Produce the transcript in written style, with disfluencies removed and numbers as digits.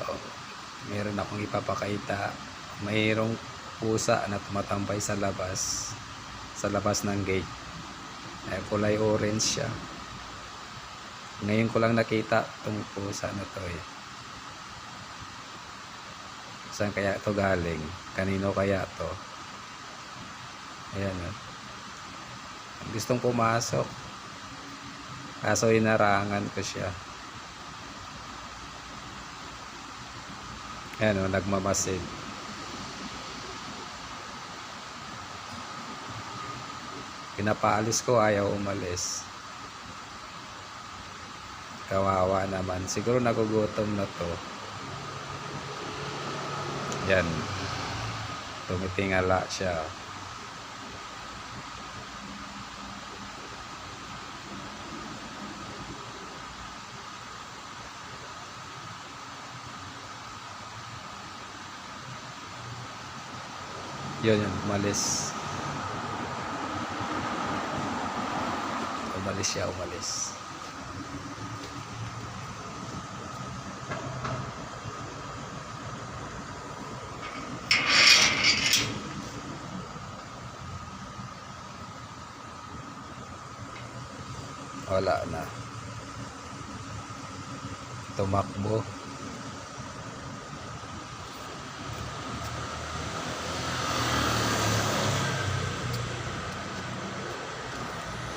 Oh, meron akong ipapakita. Mayroong pusa na tumatambay sa labas ng gate. Ay, kulay orange siya. Ngayon ko lang nakita itong pusa na to eh. Saan kaya ito galing? Kanino kaya to? Ayan oh. Gustong pumasok, kaso inarangan ko siya. Ayan o, nagmamasid. Pinapaalis ko, ayaw umalis. Kawawa naman. Siguro nagugutom na to. Yan, tumitingala siya. Yun, umalis. Umalis siya, umalis. Wala na. Tumakbo.